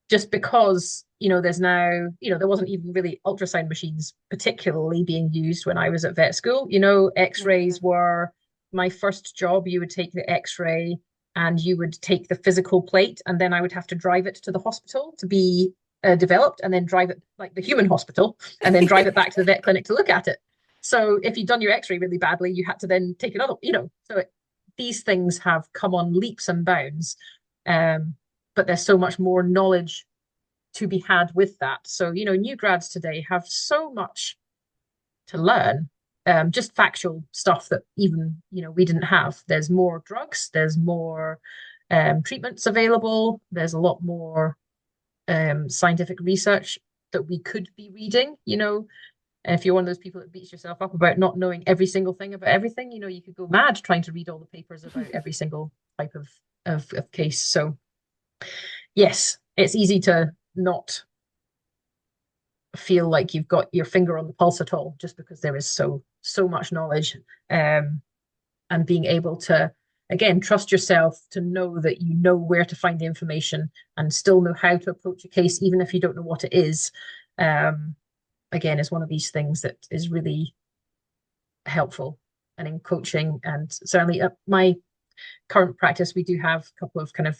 just because there's now there wasn't even really ultrasound machines particularly being used when I was at vet school. Yeah. X-rays were my first job. You would take the X-ray and you would take the physical plate, and then I would have to drive it to the hospital to be developed, and then drive it like the human hospital, and then drive it back to the vet clinic to look at it. So if you'd done your X-ray really badly, you had to then take another. These things have come on leaps and bounds. um, but there's so much more knowledge to be had with that. So, new grads today have so much to learn, just factual stuff that even, we didn't have. There's more drugs, there's more treatments available, there's a lot more scientific research that we could be reading. And if you're one of those people that beats yourself up about not knowing every single thing about everything, you could go mad trying to read all the papers about every single type of case. So yes, it's easy to not feel like you've got your finger on the pulse at all, just because there is so much knowledge, and being able to again trust yourself to know that you know where to find the information and still know how to approach a case, even if you don't know what it is. Again, is one of these things that is really helpful. And in coaching, and certainly at my current practice, we do have a couple of kind of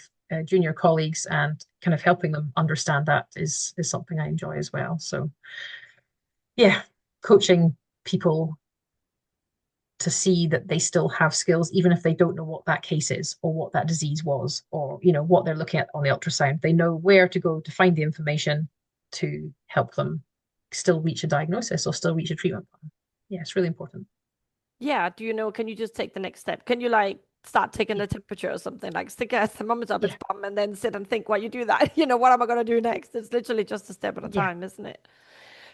junior colleagues, and kind of helping them understand that is something I enjoy as well. So yeah, coaching people to see that they still have skills, even if they don't know what that case is or what that disease was, or what they're looking at on the ultrasound. They know where to go to find the information to help them still reach a diagnosis or still reach a treatment plan. Yeah, it's really important. Yeah, do you know, can you just take the next step? Can you like start taking Yeah, the temperature or something? Like stick a thermometer up its yeah, bum and then sit and think while you do that. You know, what am I gonna do next? It's literally just a step at a yeah, time, isn't it?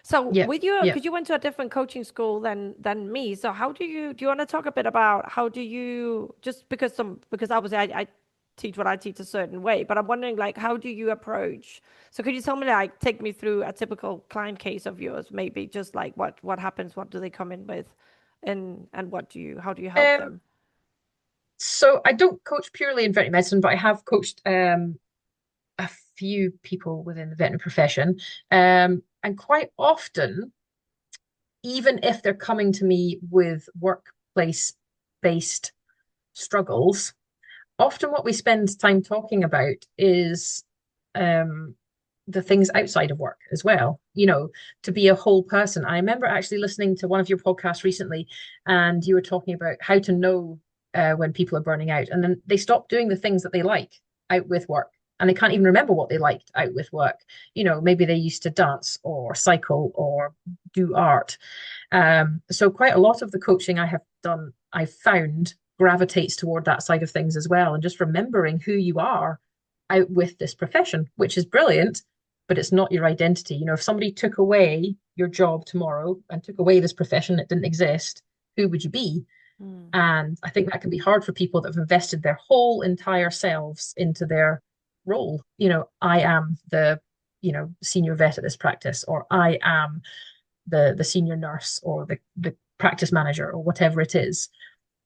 So yeah, with you, yeah. because you went to a different coaching school than me. So how do you want to talk a bit about how do you just because obviously I teach what I teach a certain way, but I'm wondering like how do you approach? So could you tell me like take me through a typical client case of yours, maybe just like what happens, what do they come in with, and how do you help Um, them? so I don't coach purely in veterinary medicine, but I have coached a few people within the veterinary profession. And quite often, even if they're coming to me with workplace based struggles, often what we spend time talking about is um, the things outside of work as well, to be a whole person. I remember actually listening to one of your podcasts recently, and you were talking about how to know when people are burning out. And then they stop doing the things that they like out with work. And they can't even remember what they liked out with work. Maybe they used to dance or cycle or do art. So quite a lot of the coaching I have done, I've found gravitates toward that side of things as well. And just remembering who you are out with this profession, which is brilliant, but it's not your identity. If somebody took away your job tomorrow and took away this profession that didn't exist, who would you be? Hmm. And I think that can be hard for people that have invested their whole entire selves into their role. I am the, senior vet at this practice, or I am the senior nurse, or the practice manager, or whatever it is.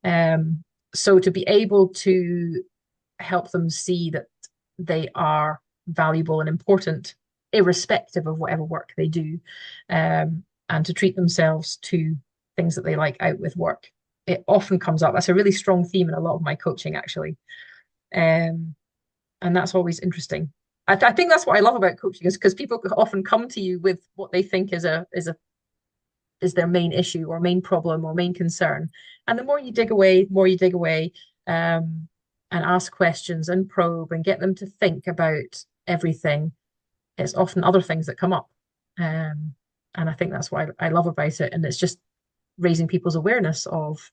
Um, so to be able to help them see that they are valuable and important, irrespective of whatever work they do, and to treat themselves to things that they like out with work. It often comes up. That's a really strong theme in a lot of my coaching, actually. Um, and that's always interesting. I think that's what I love about coaching is because people often come to you with what they think is their main issue or main problem or main concern. And the more you dig away, and ask questions and probe and get them to think about everything, it's often other things that come up. Um, and I think that's what I love about it. And it's just raising people's awareness of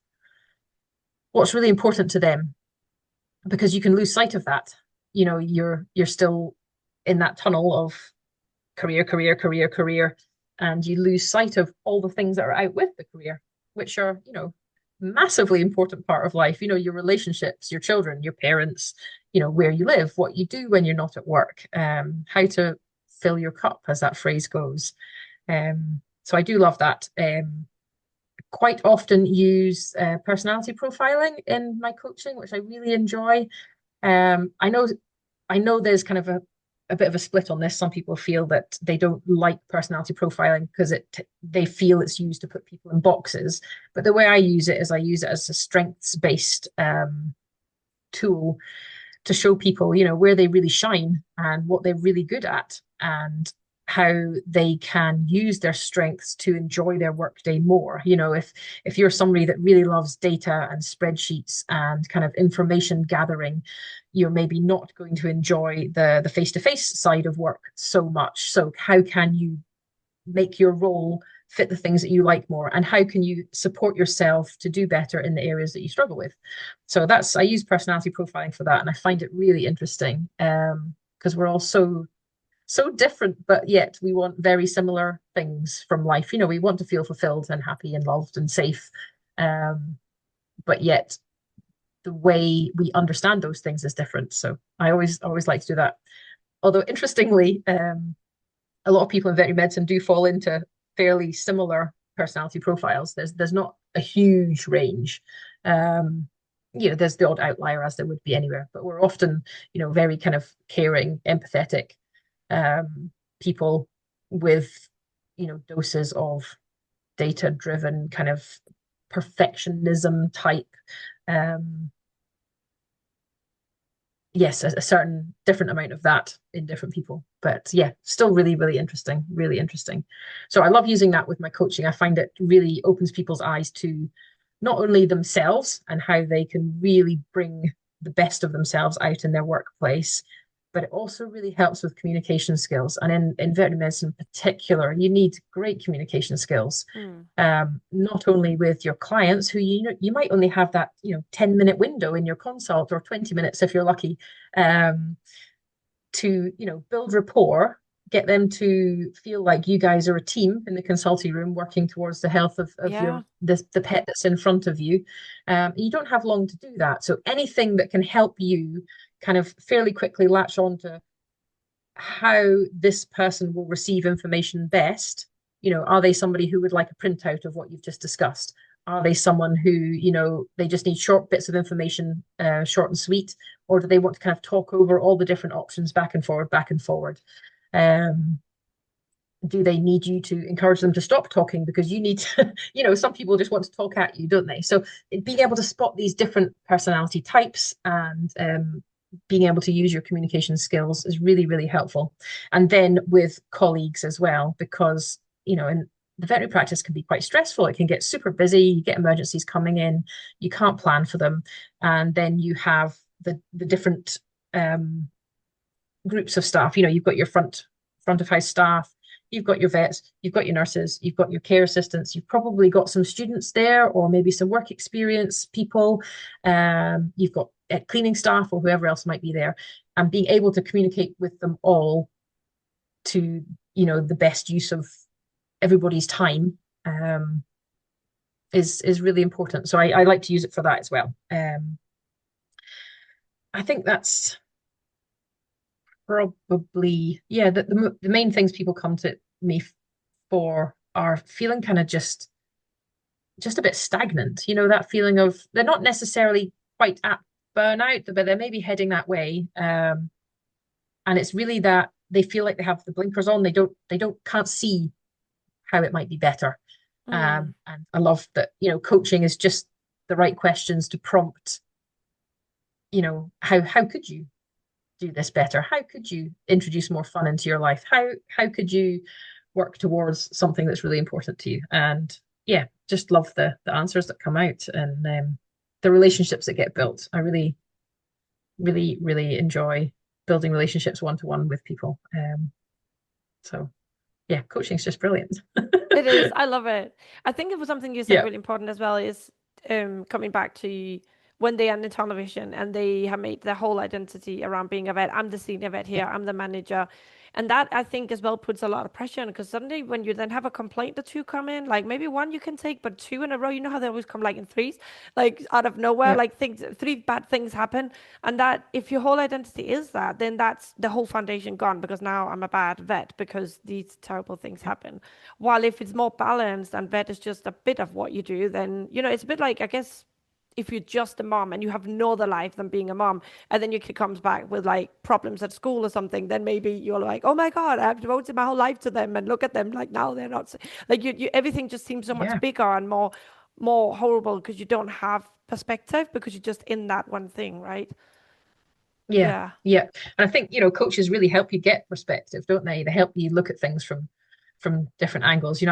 what's really important to them because you can lose sight of that. You're still in that tunnel of career, career, career, career, and you lose sight of all the things that are out with the career, which are, massively important part of life. Your relationships, your children, your parents, where you live, what you do when you're not at work, how to fill your cup, as that phrase goes. So I do love that. Quite often use personality profiling in my coaching, which I really enjoy. I know there's kind of a bit of a split on this. Some people feel that they don't like personality profiling because they feel it's used to put people in boxes. But the way I use it is I use it as a strengths-based tool to show people, where they really shine and what they're really good at and how they can use their strengths to enjoy their workday more. If you're somebody that really loves data and spreadsheets and kind of information gathering, you're maybe not going to enjoy the face-to-face side of work so much. So how can you make your role fit the things that you like more, and how can you support yourself to do better in the areas that you struggle with? So I use personality profiling for that, and I find it really interesting because we're all so different, but yet we want very similar things from life. We want to feel fulfilled and happy and loved and safe, but yet the way we understand those things is different. So I always like to do that. Although interestingly, a lot of people in veterinary medicine do fall into fairly similar personality profiles. There's not a huge range. There's the odd outlier as there would be anywhere, but we're often, very kind of caring, empathetic people with, doses of data-driven kind of perfectionism type. Yes, a certain different amount of that in different people. But yeah, still really, really interesting, really interesting. So I love using that with my coaching. I find it really opens people's eyes to not only themselves and how they can really bring the best of themselves out in their workplace, but it also really helps with communication skills. And in veterinary medicine in particular, you need great communication skills. Mm. Not only with your clients who you might only have that 10-minute window in your consult, or 20 minutes if you're lucky, to build rapport, get them to feel like you guys are a team in the consulting room working towards the health of Yeah. the pet that's in front of you. You don't have long to do that. So anything that can help you kind of fairly quickly latch on to how this person will receive information best. Are they somebody who would like a printout of what you've just discussed? Are they someone who, they just need short bits of information, short and sweet, or do they want to kind of talk over all the different options back and forward, back and forward? Do they need you to encourage them to stop talking because you need to, some people just want to talk at you, don't they? So being able to spot these different personality types and being able to use your communication skills is really, really helpful. And then with colleagues as well, because, in the veterinary practice can be quite stressful. It can get super busy. You get emergencies coming in. You can't plan for them. And then you have the different groups of staff. You've got your front of house staff, you've got your vets, you've got your nurses, you've got your care assistants, you've probably got some students there or maybe some work experience people, you've got cleaning staff or whoever else might be there, and being able to communicate with them all to the best use of everybody's time is really important. So I like to use it for that as well. I think that's probably, yeah, the main things people come to me for are feeling kind of just just a bit stagnant. You know, that feeling of they're not necessarily quite at burnout, but they're maybe heading that way. And it's really that they feel like they have the blinkers on. They don't can't see how it might be better. Mm. And I love that, coaching is just the right questions to prompt, how could you do this better? How could you introduce more fun into your life? How could you work towards something that's really important to you? And yeah, just love the answers that come out and the relationships that get built. I really, really, really enjoy building relationships one to one with people. So yeah, coaching is just brilliant. It is. I love it. I think it was something you said Yeah, really important as well is coming back to when they are in the television and they have made their whole identity around being a vet. I'm the senior vet yeah, here. I'm the manager. And that I think as well puts a lot of pressure on because suddenly when you then have a complaint or two come in, like maybe one you can take, but two in a row, you know how they always come like in threes, like out of nowhere, yeah, like things, three bad things happen. And that if your whole identity is that, then that's the whole foundation gone because now I'm a bad vet because these terrible things yeah, happen. While if it's more balanced and vet is just a bit of what you do, then, it's a bit like, I guess, if you're just a mom and you have no other life than being a mom, and then your kid comes back with like problems at school or something, then maybe you're like, oh my God, I've devoted my whole life to them and look at them like now they're not like everything just seems so much yeah. bigger and more horrible because you don't have perspective because you're just in that one thing, right? Yeah, Yeah. yeah. And I think, coaches really help you get perspective, don't they? They help you look at things from different angles.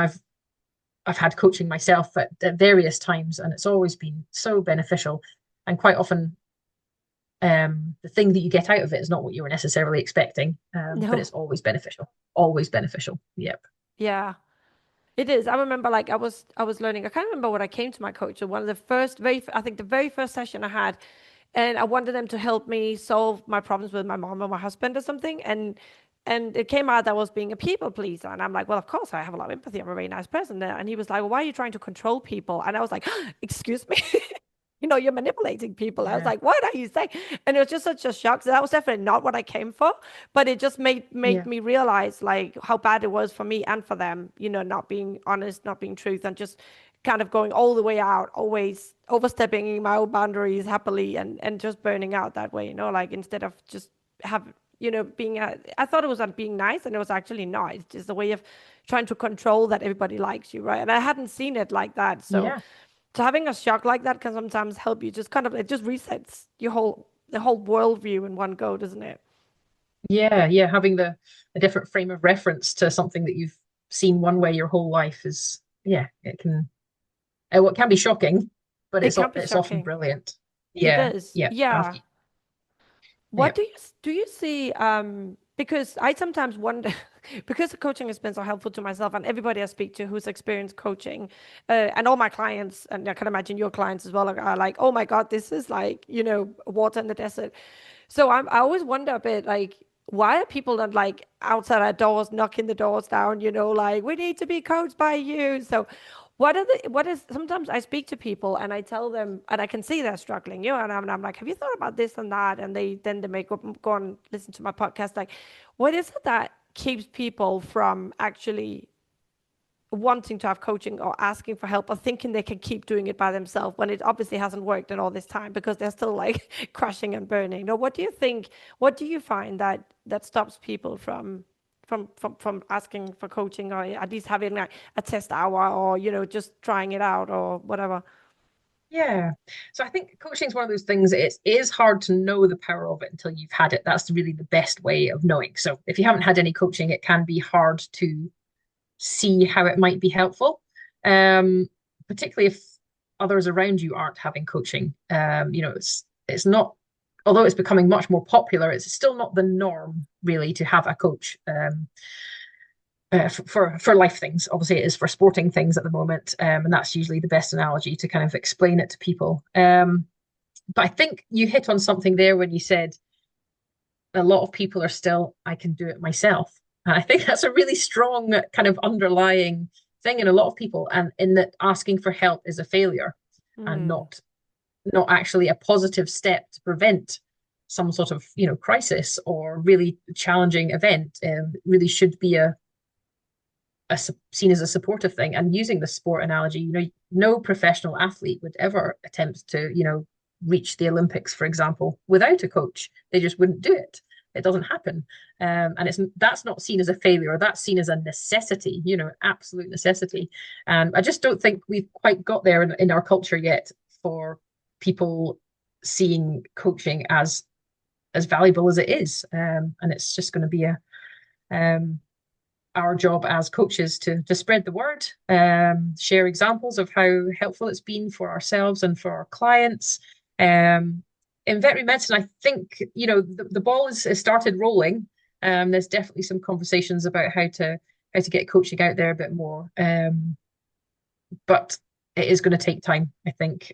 I've had coaching myself at various times, and it's always been so beneficial. And quite often, the thing that you get out of it is not what you were necessarily expecting, but No. it's always beneficial. Always beneficial. Yep. Yeah. It is. I remember like I was learning. I can't remember what I came to my coach. One of the first I think the very first session I had, and I wanted them to help me solve my problems with my mom or my husband or something. And it came out that I was being a people pleaser. And I'm like, well, of course I have a lot of empathy. I'm a very nice person there. And he was like, well, why are you trying to control people? And I was like, excuse me. You're manipulating people. I was Yeah. like, what are you saying? And it was just such a shock. So that was definitely not what I came for. But it just made Yeah. me realize like how bad it was for me and for them, not being honest, not being truth, and just kind of going all the way out, always overstepping my own boundaries happily and just burning out that way, like instead of just have being I thought it was being nice and it was actually not. It's just a way of trying to control that everybody likes you, right? And I hadn't seen it like that. Yeah. So having a shock like that can sometimes help you just kind of, it just resets the whole worldview in one go, doesn't it? Yeah. Yeah. Having the a different frame of reference to something that you've seen one way your whole life is, yeah, it can, what can be shocking, but It can be it's often shocking. brilliant. It Yeah. is. Yeah. Yeah. Yeah. What do you see? Because I sometimes wonder, because coaching has been so helpful to myself and everybody I speak to who's experienced coaching, and all my clients, and I can imagine your clients as well, are like, oh my God, this is like, water in the desert. So I always wonder a bit like, why are people not like outside our doors, knocking the doors down, like we need to be coached by you. So what is sometimes I speak to people and I tell them and I can see they're struggling, and I'm like, have you thought about this and that? And they may go and listen to my podcast. Like, what is it that keeps people from actually wanting to have coaching or asking for help or thinking they can keep doing it by themselves when it obviously hasn't worked in all this time because they're still like crashing and burning? No, what do you think? What do you find that stops people from asking for coaching or at least having like a test hour or just trying it out or whatever? Yeah. So I think coaching is one of those things, it is hard to know the power of it until you've had it. That's really the best way of knowing. So if you haven't had any coaching, it can be hard to see how it might be helpful. Particularly if others around you aren't having coaching. It's not, although it's becoming much more popular, it's still not the norm really to have a coach. For life things. Obviously, it is for sporting things at the moment, and that's usually the best analogy to kind of explain it to people. But I think you hit on something there when you said a lot of people are still, I can do it myself. And I think that's a really strong kind of underlying thing in a lot of people, and in that asking for help is a failure and Mm. not actually a positive step to prevent some sort of crisis or really challenging event. Really should be seen as a supportive thing. And using the sport analogy, no professional athlete would ever attempt to, reach the Olympics, for example, without a coach. They just wouldn't do it. It doesn't happen. And that's not seen as a failure. That's seen as a necessity, absolute necessity. And I just don't think we've quite got there in our culture yet for people seeing coaching as valuable as it is. And it's just going to be our job as coaches to spread the word, share examples of how helpful it's been for ourselves and for our clients. In veterinary medicine, I think, the ball has started rolling. There's definitely some conversations about how to get coaching out there a bit more. But it is going to take time, I think.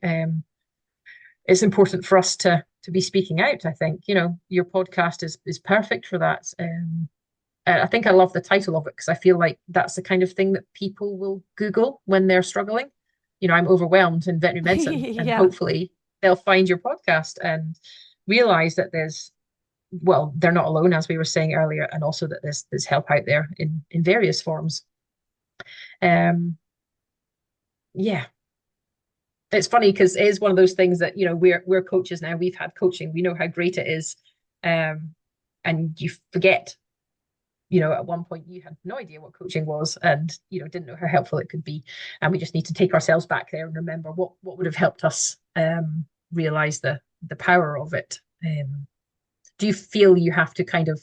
It's important for us to be speaking out. I think, your podcast is perfect for that. I think I love the title of it because I feel like that's the kind of thing that people will Google when they're struggling. I'm overwhelmed in veterinary medicine, and Yeah. hopefully they'll find your podcast and realize that they're not alone, as we were saying earlier, and also that there's help out there in various forms. Yeah. It's funny because it is one of those things that, we're coaches now. We've had coaching. We know how great it is. And you forget, at one point you had no idea what coaching was and, didn't know how helpful it could be. And we just need to take ourselves back there and remember what would have helped us realize the power of it. Do you feel you have to kind of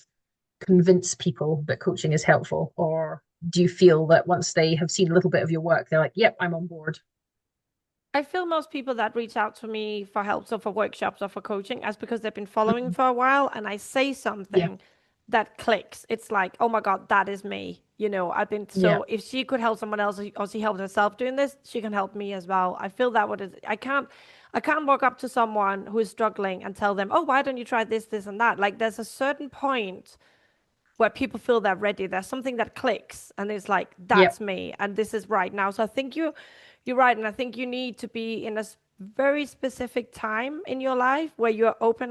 convince people that coaching is helpful? Or do you feel that once they have seen a little bit of your work, they're like, yep, I'm on board? I feel most people that reach out to me for help, so for workshops or for coaching, as because they've been following Mhm. for a while and I say Yeah, something that clicks. It's like, oh my God, that is me. I've been yeah, so if she could help someone else or she helped herself doing this, she can help me as well. I feel that what is I can't walk up to someone who is struggling and tell them, oh, why don't you try this, this, and that? Like there's a certain point where people feel they're ready. There's something that clicks and it's like, yeah, that's me and this is right now. So I think you're right. And I think you need to be in a very specific time in your life where you're open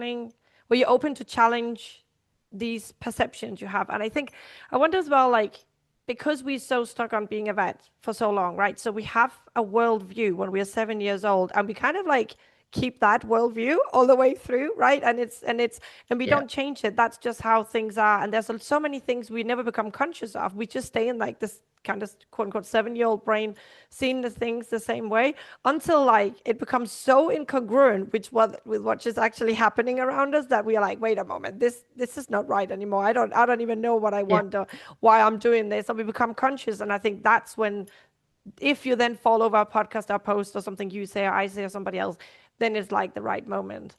to challenge these perceptions you have. And I think, I wonder as well, like, because we're so stuck on being a vet for so long, right? So we have a worldview when we're 7 years old and we kind of like keep that worldview all the way through, right? And we yeah, don't change it. That's just how things are. And there's so many things we never become conscious of. We just stay in like this kind of quote unquote 7-year-old brain, seeing the things the same way until like it becomes so incongruent with what is actually happening around us that we are like, wait a moment, this is not right anymore. I don't even know what I yeah, want or why I'm doing this. And we become conscious. And I think that's when, if you then follow our podcast, our post, or something you say or I say or somebody else, then it's like the right moment.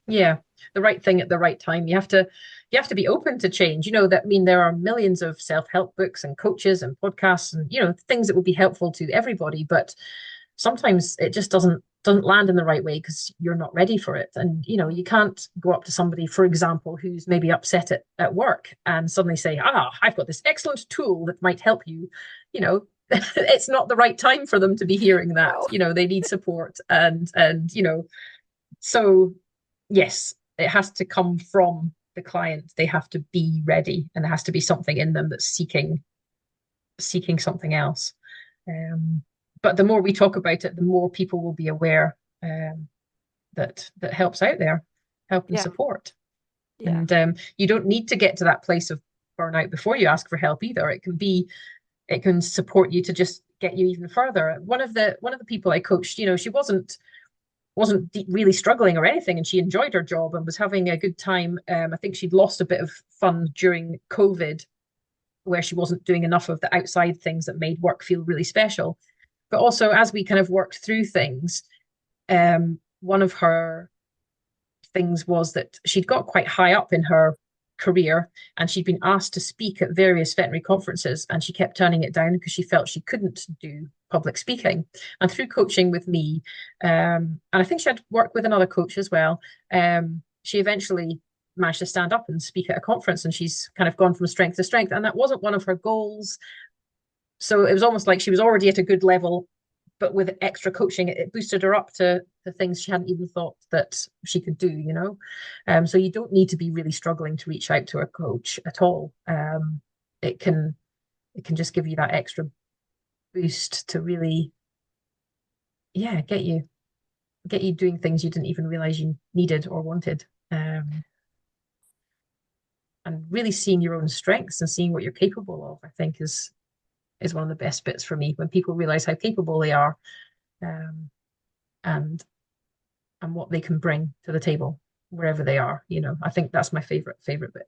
yeah. The right thing at the right time. You have to be open to change. That there are millions of self-help books and coaches and podcasts and things that will be helpful to everybody, but sometimes it just doesn't land in the right way because you're not ready for it. And you can't go up to somebody, for example, who's maybe upset at work and suddenly say, I've got this excellent tool that might help you. It's not the right time for them to be hearing that. No. They need support. So yes, it has to come from the client. They have to be ready, and there has to be something in them that's seeking something else. Um, but the more we talk about it, the more people will be aware that help's out there, help and Yeah. support. Yeah. And you don't need to get to that place of burnout before you ask for help either. It can support you to just get you even further. One of the people I coached, she wasn't really struggling or anything, and she enjoyed her job and was having a good time. I think she'd lost a bit of fun during COVID, where she wasn't doing enough of the outside things that made work feel really special. But also, as we kind of worked through things, one of her things was that she'd got quite high up in her career and she'd been asked to speak at various veterinary conferences, and she kept turning it down because she felt she couldn't do public speaking. And through coaching with me, and I think she had worked with another coach as well, she eventually managed to stand up and speak at a conference, and she's kind of gone from strength to strength. And that wasn't one of her goals. So it was almost like she was already at a good level, but with extra coaching, it boosted her up to the things she hadn't even thought that she could do. So you don't need to be really struggling to reach out to a coach at all. It can it can just give you that extra boost to really, yeah, get you doing things you didn't even realize you needed or wanted. And really seeing your own strengths and seeing what you're capable of, I think is one of the best bits for me when people realize how capable they are, um, and what they can bring to the table wherever they are. I think that's my favorite bit.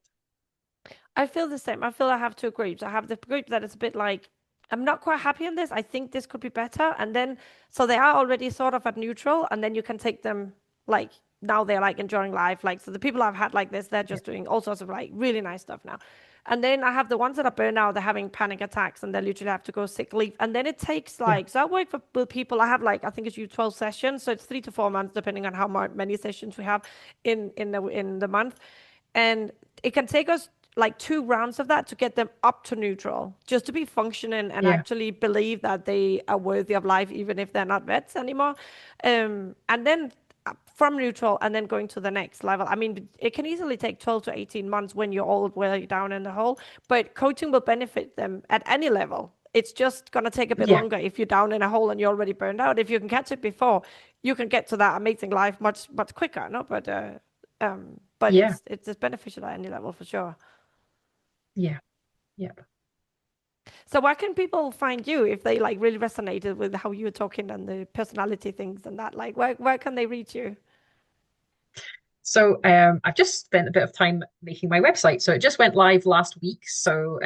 I feel the same. I feel I have two groups. I have the group that is a bit like, I'm not quite happy on this. I think this could be better. And then, so they are already sort of at neutral, and then you can take them like, now they're like enjoying life. Like, so the people I've had like this, they're Yeah, just doing all sorts of like really nice stuff now. And then I have the ones that are burnt out, they're having panic attacks and they literally have to go sick leave. And then it takes yeah, like, so I work with people, I have like, I think it's you 12 sessions. So it's 3 to 4 months, depending on how many sessions we have in the month. And it can take us like 2 rounds of that to get them up to neutral, just to be functioning and yeah, actually believe that they are worthy of life, even if they're not vets anymore. And then from neutral and then going to the next level. I mean, it can easily take 12 to 18 months when you're all way down in the hole, but coaching will benefit them at any level. It's just going to take a bit yeah, longer if you're down in a hole and you're already burned out. If you can catch it before, you can get to that amazing life much quicker, no? But yeah, it's beneficial at any level for sure. yeah, yeah. So where can people find you if they like really resonated with how you were talking and the personality things and that? Like where can they reach you? So I've just spent a bit of time making my website. So it just went live last week. So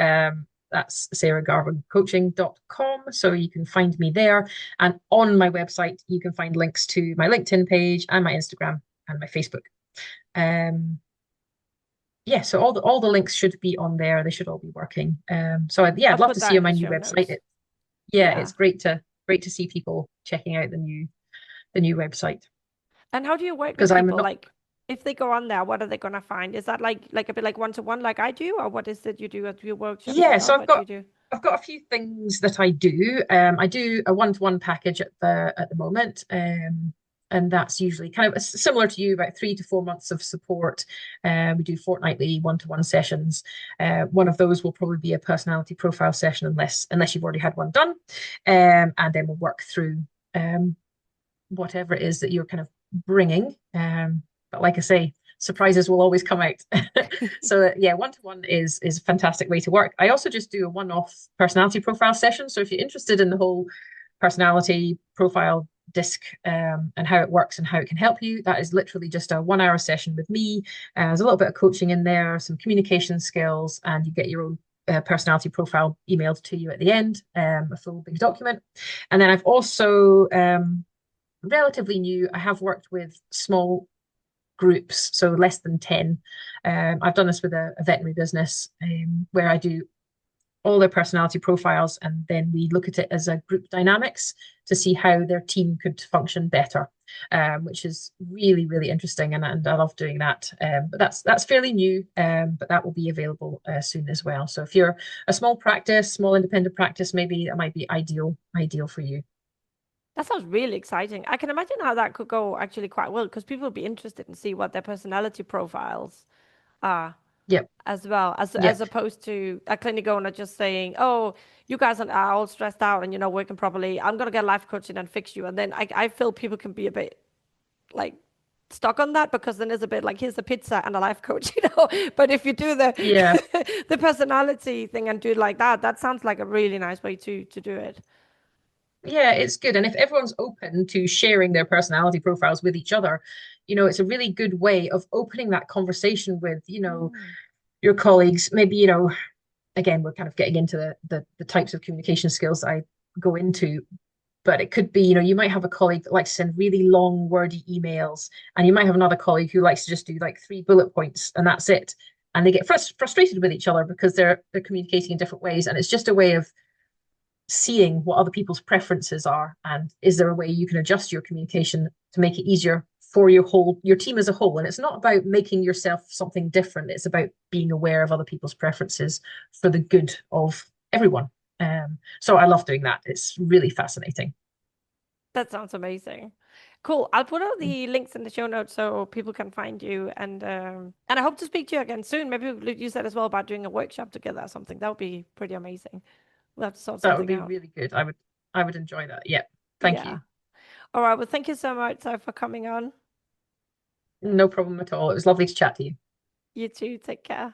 that's sarahgarvencoaching.com. So you can find me there. And on my website, you can find links to my LinkedIn page and my Instagram and my Facebook. Um, yeah, so all the links should be on there. They should all be working. So yeah, I'll I'd love put to see that you on in my the new show website. notes. Yeah, Yeah. it's great to see people checking out the new website And how do you work with because I'm people? not. Like if they go on there, what are they gonna find? Is that like a bit like one to one like I do, or what is it you do at your workshops as Yeah, well? so I've What do you got do? I've got a few things that I do. I do a one-to-one package at the moment, and that's usually kind of similar to you, about 3 to 4 months of support. We do fortnightly one-to-one sessions. One of those will probably be a personality profile session, unless you've already had one done, and then we'll work through um, whatever it is that you're kind of bringing. But like I say, surprises will always come out. So yeah, one to one is a fantastic way to work. I also just do a one-off personality profile session. So if you're interested in the whole personality profile disc, and how it works and how it can help you, that is literally just a 1 hour session with me. There's a little bit of coaching in there, some communication skills, and you get your own personality profile emailed to you at the end, a full big document. And then I've also relatively new. I have worked with small groups, so less than 10. I've done this with a veterinary business, where I do all their personality profiles and then we look at it as a group dynamics to see how their team could function better, which is really, really interesting. And I love doing that. But that's fairly new, but that will be available soon as well. So if you're a small independent practice, maybe that might be ideal for you. That sounds really exciting. I can imagine how that could go actually quite well because people would be interested in see what their personality profiles are Yep. as well, as Yep. opposed to a clinic owner just saying, "Oh, you guys are all stressed out and you're not working properly. I'm gonna get life coaching and fix you." And then I feel people can be a bit like stuck on that because then it's a bit like here's a pizza and a life coach, you know. But if you do the Yeah. the personality thing and do it like that, that sounds like a really nice way to do it. Yeah, it's good. And if everyone's open to sharing their personality profiles with each other, it's a really good way of opening that conversation with, Mm. your colleagues. Maybe, again, we're kind of getting into the types of communication skills that I go into, but it could be, you might have a colleague that likes to send really long, wordy emails, and you might have another colleague who likes to just do like 3 bullet points and that's it. And they get frustrated with each other because they're communicating in different ways. And it's just a way of seeing what other people's preferences are, and is there a way you can adjust your communication to make it easier for your team as a whole. And it's not about making yourself something different, it's about being aware of other people's preferences for the good of everyone. So I love doing that. It's really fascinating. That sounds amazing. Cool. I'll put all the links in the show notes so people can find you and I hope to speak to you again soon. Maybe you said as well about doing a workshop together or something. That would be pretty amazing. We'll have to sort That would something be out. really good. I would enjoy that. Yeah. Thank Yeah. you. All right. Well, thank you so much, so for coming on. No problem at all. It was lovely to chat to you. You too. Take care.